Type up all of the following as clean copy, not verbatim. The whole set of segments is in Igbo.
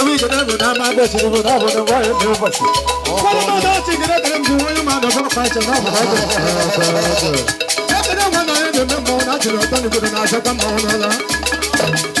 we can have an ambition with our way of the bus. What about that? You get them to win man of a fight and over. That's the one I remember. Not to return to the night of the morning.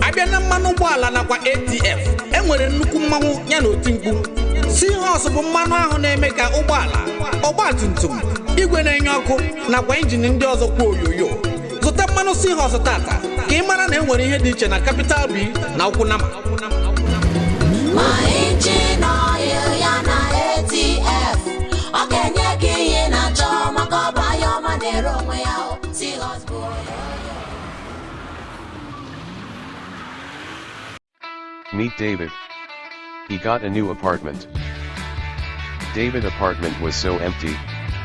Abịana mmanụ ụgbọala nakwa ATF enwere nnukwu mmanwụ ya na oti mkpu. Seahorse bụ mmanụ ahụ na-eme ka ụgbọala, ọgbatumtum, igwe na-enye ọkụ nakwa injin ndị ọzọ kwa oyoyo. Zụta mmanụ Seahorse tata ka ka ị mara na enwere ihe dị iche na capital B na Ukwunama. Ma engine oil ya na ATF. Okenye gị ihe na-achọ maka ọba ya ọma na-ere onwe ya. Seahorse boy. Meet David. He got a new apartment. David's apartment was so empty,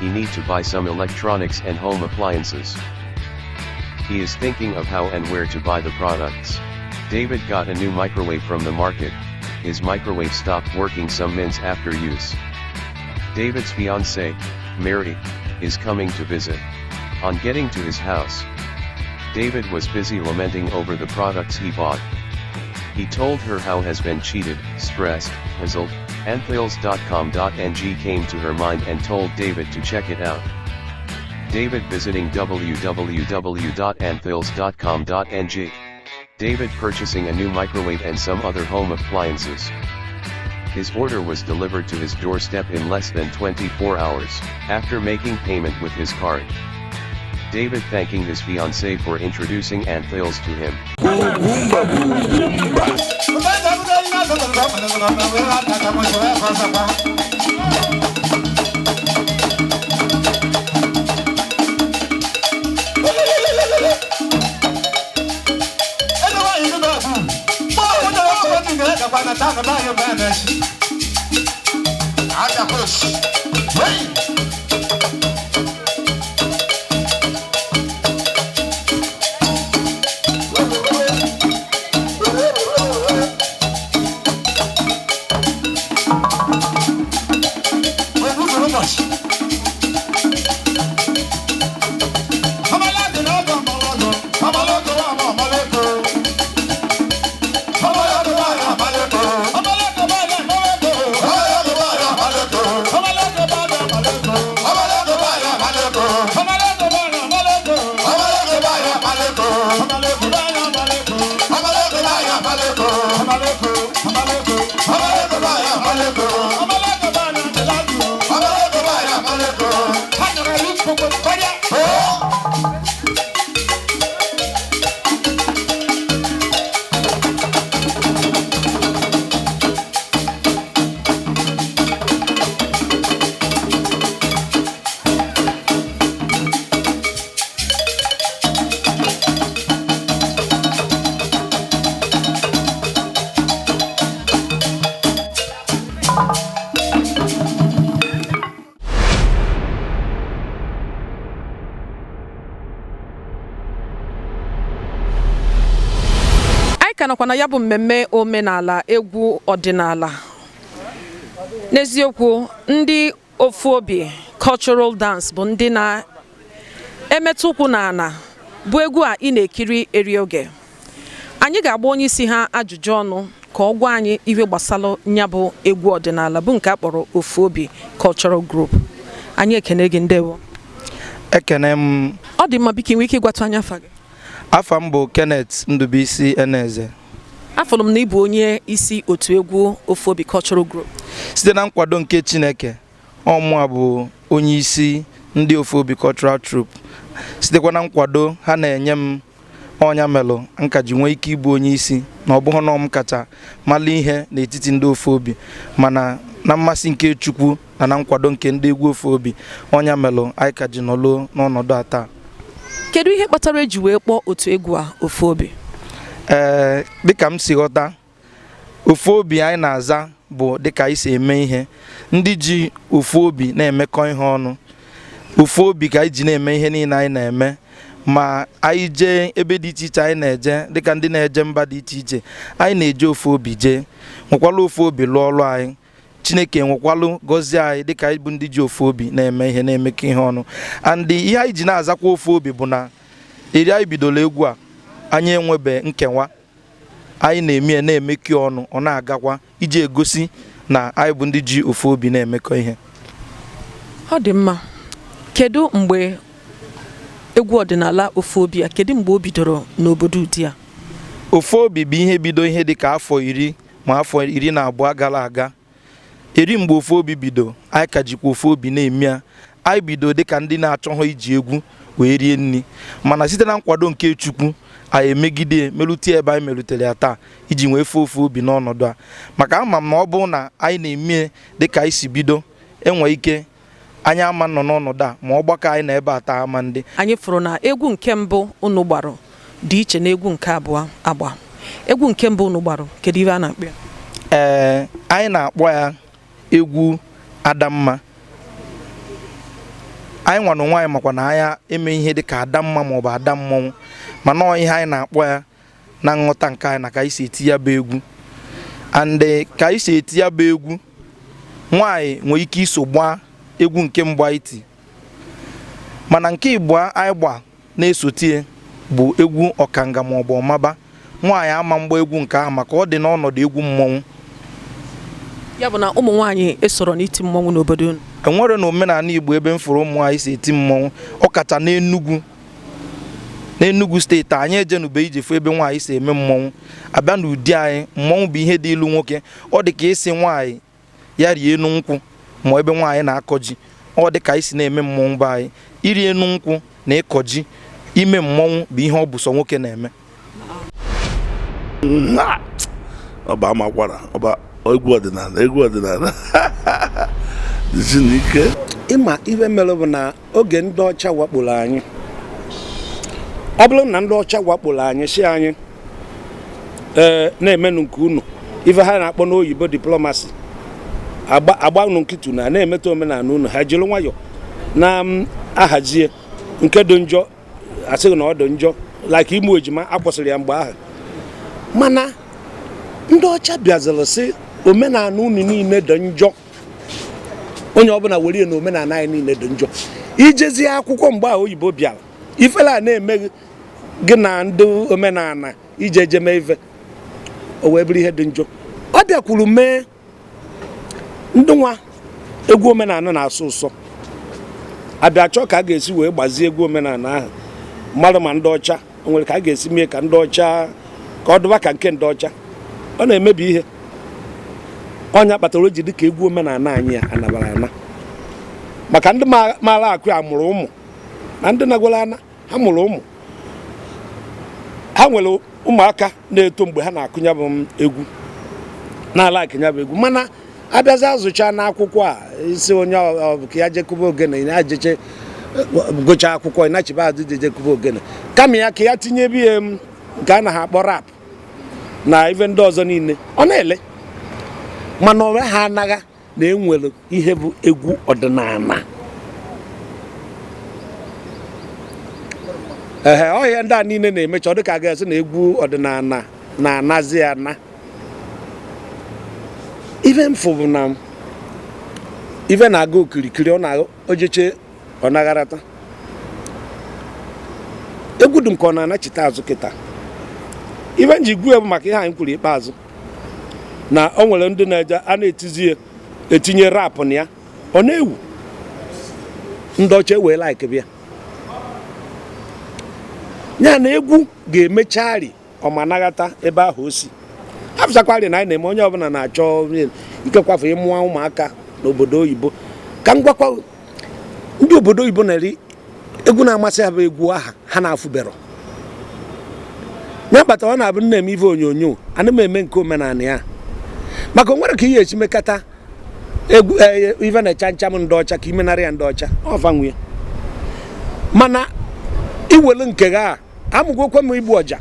he need to buy some electronics and home appliances. He is thinking of how and where to buy the products. David got a new microwave from the market. His microwave stopped working some minutes after use. David's fiancée, Mary, is coming to visit. On getting to his house, David was busy lamenting over the products he bought. He told her how has been cheated, stressed, puzzled. Anthales.com.ng came to her mind and told David to check it out. David visiting www.anthales.com.ng. David purchasing a new microwave and some other home appliances. His order was delivered to his doorstep in less than 24 hours, after making payment with his card. David thanking his fiancée for introducing Anthales to him. Kanakwana ya bụ mmemme omenala egwu ọdịnala. N'eziokwu ndị ofu obi cultural dance bụ ndị na-emetụ ụkwụ n'ala bụ egwu a ị na-ekiri eri oge. Anyị ga-agba onye isi ha ajụjụ ọnụ ka ọ gwa anyị ihe gbasara nya bụ egwu ọdịnala bụ nke a kpọrọ ofu obi cultural group. Anyị ekene gị ndewo. Ekene m. Ọ dị mma biko inwe ike ịgwatụ anya afa gị. Afa m bụ Kenneth Ndubisi Eneze. Afọrọ m na ị bụ onye isi otu egwu ofu obi cultural group. Site na nkwado nke Chineke, ọmụa bụ onye isi ndị ofu obi cultural troupe. Sitekwa na nkwado ha na-enye m ọnya melụ nka ji nwee ike ịbụ onye isi na ọ bụghị na m kacha mala ihe n'etiti ndị ofu obi, mana na mmasị nke Chukwu na nkwado nke ndị egwu ofu obi ọnya melụ anyị ka ji nọlụ n'ọnọdụ a taa. Kedu ihe kpatara eji wee kpọọ otu egwu a ofu obi? Dịka m si ghọta, ofu obi anyị na-aza bụ dịka anyị si eme ihe. Ndị ji ofu obi na-emekọ ihe ọnụ. Ofu obi ka anyị ji na-eme ihe niile anyị na-eme. Ma anyị jee ebe dị iche iche anyị na-eje, dịka ndị na-eje mba dị iche iche, anyị na-eje ofu obi jee. Nwekwala ofu obi lụọ ọrụ anyị. Chineke nwekwalụ gọzie anyị dịka anyị bụ ndị ji ofu obi na-eme ihe na-emekọ ihe ọnụ. And ihe anyị ji na-azakwa ofu obi bụ na eri anyị bidoro egwu a anyị enwebe nkewa. Anyị na-eme na-emekọ ọnụ, ọ na-agakwa iji egosi na anyị bụ ndị ji ofu obi na-emekọ ihe. Ọ dị mma. Kedu mgbe egwu ọdịnala ofu obi a, kedu mgbe o bidoro n'obodo ụdị a? Ofu obi bụ ihe bido ihe dịka afọ 10 ma afọ 12 gara aga. Eri mgbe ofu obi bido, anyị ka jikwa ofu obi na-eme ya. Anyị bido dịka ndị na-achọghị iji egwu wee rie nri, mana site na nkwado nke Chukwu anyị emegide melute ebe anyị melutere ya taa iji nwee ofu obi n'ọnọdụ a maka ama m na ọ bụ na anyị na-eme dịka anyị si bido enwe ike anyị ama nọ n'ọnọdụ a ma ọgbakọ anyị na ebe a taa ama ndị anyị fụrụ na egwu nke mbụ unu gbara dị iche na egwu nke abụọ agba egwu nke mbụ unu gbara kedu ihe a na-akpọ ya? Anyị na-akpọ ya egwu Adamma. Anyị nwa n'onwe anyị makwa na anya eme ihe dịka Adamma maọbụ Ada mmọnwụ mana ọ ihe anyị na-akpọ ya na nghọta nke anyị na ka anyị si eti ya bụ egwu and ka anyị si eti ya bụ egwu nwaanyị nwere ike iso gbaa egwu nke mbụ anyị ti mana nke ịbụọ anyị gba na-esotie bụ egwu ọkanga maọbụ ọmaba nwaanyị ama mgba egwu nke ahụ maka ọ dị n'ọnọdụ egwu mmọnwụ. Ya bụ na ụmụ nwaanyị esoro n'iti mmọnwụ n'obodo unu? Enwere na omenala Igbo ebe m fụrụ ụmụ nwaanyị si eti mmọnwụ ọkacha n'Enugu steeti anyị ejenube ije fụ ebe nwaanyị si eme mmọnwụ abịa n'ụdị anyị mmọnwụ bụ ihe dị ilu nwoke ọ dị ka isi nwaanyị ya rie enu nkwụ ma ebe nwaanyị na-akọ ji ọ dị ka isi na-eme mmọnwụ be anyị iri enu nkwụ na ịkọ ji ime mmọnwụ bụ ihe ọ bụ sọ nwoke na-eme. Ọba amakwara ọba egwu ọdịnala Zinike ịma ihe mere bụ na oge ndị ọcha wakporo anyị ọ bụrụ na ndị ọcha wakporo anyị si anyị na-emenụ nke unu ife ha na-akpọ n'oyibo diplomasi agbanụ nkịtụ na-emeta omenala unu ha jiri nwayọ na-ahazie nke dị njọ asịghị na ọ dị njọ like ime ejima akwụsịrị ya mgbe ahụ mana ndị ọcha bịazịrị sị omenala unu niile dị njọ onye ọbụla were na omenala anyị niile dị njọ ijezie akwụkwọ mgbe ahụ oyibo bịara ifela a na-eme gị na ndị omenala ije ejeme ife o wee bụrụ ihe dị njọ ọ bịakwuru mee ndị nwa egwu omenala na-asụ ụsọ abịa chọọ ka a ga-esi wee gbazie egwu omenala ahụ mmadụ ma ndị ọcha o nwere ka a ga-esi mee ka ndị ọcha ka ọ dụba ka nke ndị ọcha ọ na-emebi ihe ọnya kpatara o ji dị ka egwu omenala anyị ya anabara ana maka ndị maara akụ ya mụrụ ụmụ na ndị nagwara ana ha mụrụ ụmụ ha nwere ụmụaka na-eto mgbe ha na-akụnya bụ egwu na-ala akịnya bụ egwu mana abịazi azụcha n'akwụkwọ a isi onye ka ya jekụba ogene ya jeche gụcha akwụkwọ ị nachiba azụ jekụba ogene kama ya ka ya tinye ebe ihe nke a na ha akpọ rap na ife ndị ọzọ niile ọ na-ele mana ọrụ ha anaghị na-enwere ihe bụ egwu ọdịnala ọhịa ndị a niile na-emecha ọ dị ka a ga-esi na egwu ọdịnala na-anazi ana ife mfụ bụ na ife na-aga okirikiri ọ na-ojeche ọ nagharata egwu dum ka ọ na-anachite azụ kịta ife nji gwu bụ maka ihe anyị kwuru ikpeazụ na o nwere ndị na-eje a na-etizi etinye rap na ya ọ na-ewu ndị ọcha ewee like bịa ya na egwu ga-emechari ọma naghata ebe ahụ o si afụsakwari na anyị na-eme onye ọbụla na-achọ ikekwafu ịmụọ ụmụaka n'obodo oyibo ka m gwakwa ndị obodo oyibo na-eri egwu na-amasị ha bụ egwu aha ha na-afụbero ya kpata ọ na-abụ na-eme ife onyonyo ana m eme nke omenala ya maka onwere ka ihe echi mekata egwu ife na-echa ncham ndị ọcha ka imenarị ya ndị ọcha ọfa nwunye mana iwelu nke ga amụgwokwe m igbu ọja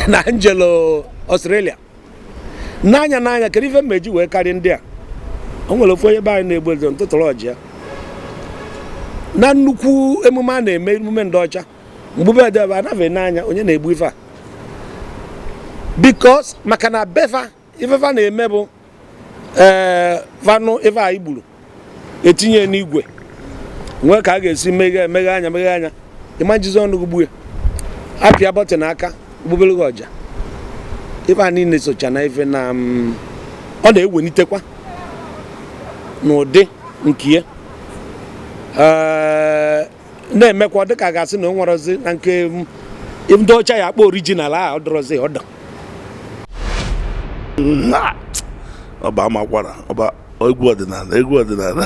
na njelo Australia n'anya kedu ife mmeji wee karị ndị a o nwere ofu onye be anyị na-egbu ezo ntụtụrụ ọja na nnukwu emume a na-eme emume ndị ọcha mgbube edebe anaghị n'anya onye na-egbu ife a because maka na befa ifefa na-eme bụ vanụ ife a igburu etinye n'igwe nwee ka a ga-esi meghe anya ịma njizi ọnụ gbuo ya apịa bọtịn aka gbubere gị ọja ife a niile socha na ife na ọ na-ewelitekwa n'ụdị nke ya na-emekwa dịka ga-asị na o nwerozi na nke ndị ọcha ya akpọ orijinal ahụ ọdọrọzi ọdọ ọba amakwara ọba egwu ọdịnala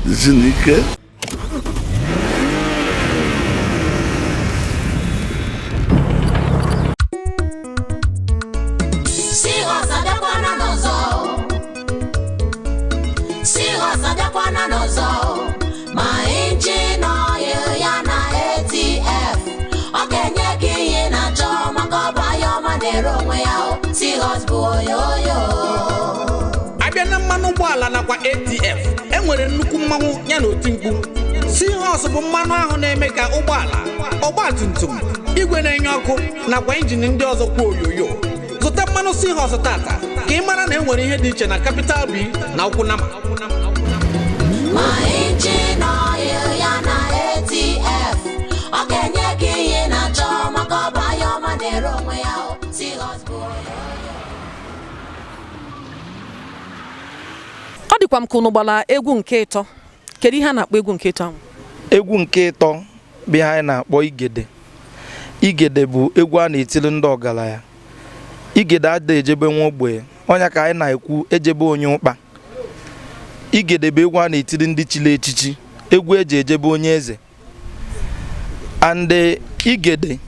Zinike onwe ya o Seahawks bụ oyoyo. abịa na mmanụ ụgbọala nakwa ATF enwere nnukwu mmanwụ ya na oti mkpu. Seahawks bụ mmanụ ahụ na-eme ka ụgbọala ọgbatumtum igwe na-enye ọkụ nakwa injin ndị ọzọ kwa oyoyo. Zụta mmanụ Seahawks tata ka ị mara na enwere ihe dị iche na Capital B na Ukwunama. Ma engine oil ya na ATF ọ ga-enye gị ihe na-achọ maka ọba ya ọma na-ere onwe ya o Seahawks bụ ọ dịkwa m ka unu gbara egwu nke ịtọ. Kedu ihe a na-akpọ egwu nke ịtọ ahụ? Egwu nke ịtọ bụ ihe anyị na-akpọ igede. Igede bụ egwu a na-etiri ndị ọgaranya. Igede adịghị ejebe nwa ogbenye, ọnya ka anyị na-ekwu ejebe onye ụkpa. Igede bụ egwu a na-etiri ndị chili echichi, egwu eji ejebe onye eze. Ande igede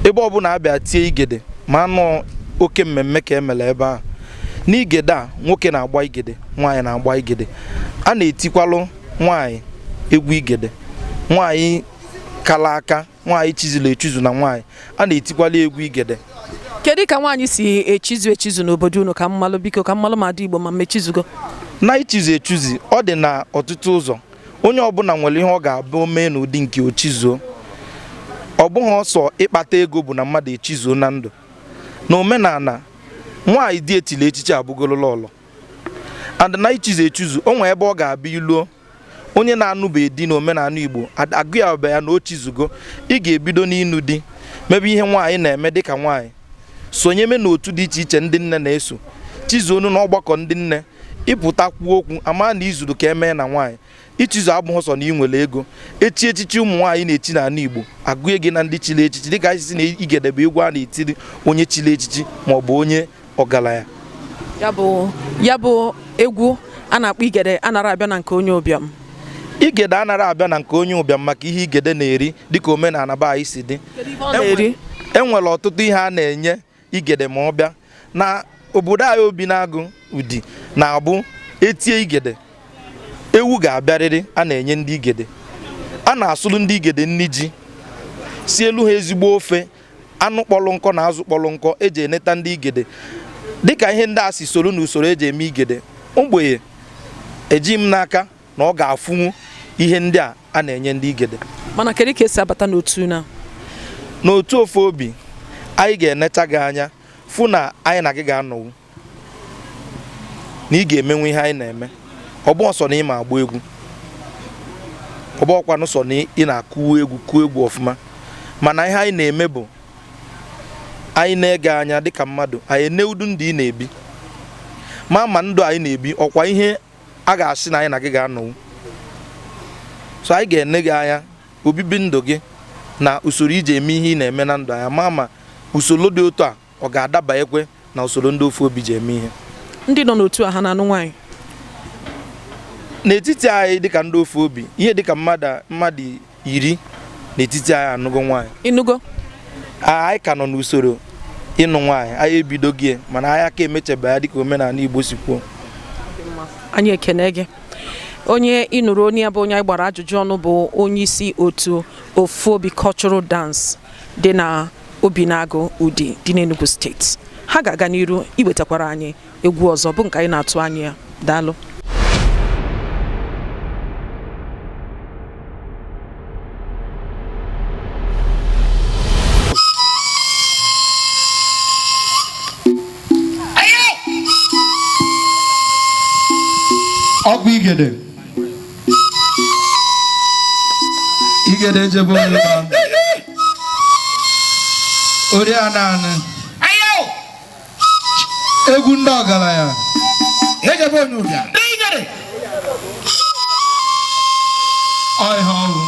ebe ọbụla abịa tie igede ma anụ oke mmemme ka emere ebe a. N'igede a nwoke na-agba igede, nwaanyị na-agba igede. A na-etikwalụ nwaanyị egwu igede, nwaanyị kala aka, nwaanyị chizuru echizu na nwaanyị a na-etikwala egwu igede. Kedu ka nwaanyị si echizu n'obodo unu ka mmalụ biko ka mmalụ ma dị Igbo ma mechizugo? Na ichizu echizu ọ dị na ọtụtụ ụzọ. Onye ọbụla nwere ihe ọ ga-abụ mee n'ụdị nke ochizuo. Ọ bụghị ọsọ ịkpata ego bụ na mmadụ echizuo na ndụ. Na omenala nwaanyị dị etili echichi abụgolo lọlọ. And na ichizu echizu o nwere ebe ọ ga-abịa iluo onye na-anụbe di na omenala Igbo agụ ya ọba ya na ochizugo. Ị ga-ebido n'ịnụ di mebe ihe nwaanyị na-eme dịka nwaanyị, sonye me n'otu dị iche iche ndị nne na-eso, chizuo na ọgbakọ ndị nne, ịpụta kwuo okwu ama na izuru ka emee na nwaanyị. Ichizu abụghị sọ na ị nwere ego. Echi echichi ụmụ nwaanyị na-echi n'ala Igbo agụghị gị na ndị chili echichi dịka anyị si na igede bụ egwu a na-etiri onye chili echichi ma ọ bụ onye ọgaranya. Ya bụ egwu a na-akpọ igede anara abịa na nke onye ụbịam. Igede anara abịa na nke onye ụbịam maka ihe igede na-eri dịka omenala be anyị si dị. Enwere ọtụtụ ihe a na-enye igede ma ọ bịa na obodo anyị obi na-agụ ụdị na-abụ etie igede ewu ga-abịarịrị a na-enye ndị igede. A na-asụrụ ndị igede nri ji si elu ha ezigbo ofe anụ kpọrọ nkọ na azụ kpọrọ nkọ eji eneta ndị igede. Dịka ihe ndị a si soro n'usoro eji eme igede, ogbenye eji m n'aka na ọ ga-afụnwu ihe ndị a na-enye ndị igede. Mana kedu ka esi abata n'otu na? N'otu ofe obi anyị ga-enecha gị anya fụ na anyị na gị ga-anọwu na ị ga-emenwe ihe anyị na-eme. Ọ bụ ọsọ na ị ma agba egwu, ọ bụ ọkwanụ sọ na ị na-akụ egwu kụọ egwu ọfụma, mana ihe anyị na-eme bụ anyị na-ege anya dịka mmadụ anyị na-eudu ndụ ị na-ebi ma ndụ anyị na-ebi ọkwa ihe a ga-asị na anyị na gị ga-anọwu. So anyị ga-ene gị anya obibi ndụ gị na usoro iji eme ihe ị na-eme na ndụ anya ma usoro dị otu a ọ ga-adaba ekwe na usoro ndị ofe obi ji eme ihe. Ndị nọ n'otu a ha na-anụ nwaanyị? N'etiti anyị dịka ndị ofe obi ihe dịka mmadụ 10 n'etiti anyị anụgo nwaanyị. Ịnụgo? Anyị ka nọ n'usoro ịnụ nwaanyị, anyị ebido gị mana anyị aka emechebe ya dịka omenala Igbo si kwuo. Anyị ekene gị. Onye ịnụrụ onye ya bụ onye anyị gbara ajụjụ ọnụ bụ onye isi otu Ofuobi Cultural Dance dị na Obinagụ Udi dị n'Enugu steeti. Ha ga-aga n'iru iwetakwara anyị egwu ọzọ bụ nke anyị na-atụ anya ya. Daalụ. Ọgwụ igede ejebe onye ma ori ananị egwu ndị ọgaranya ejebe onye ụbịa ọha ọrụ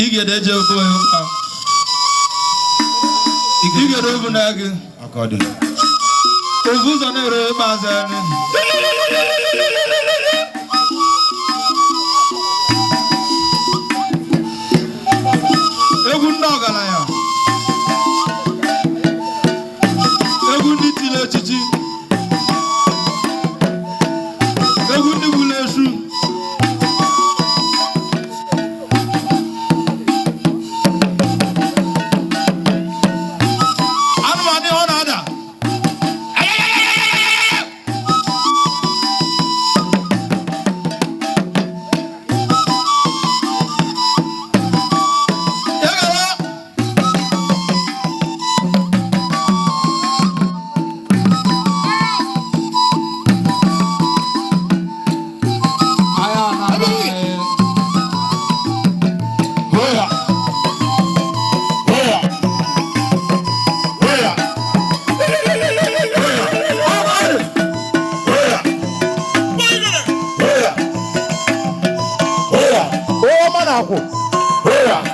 igede ejebe onye ụbịa igede obu na gị ovu ụzọ na-ere maazị anyị egwu ndị ọgaranya egwu ndị tiri echichi egwu ndị gburu esu anụmanụ Yeah.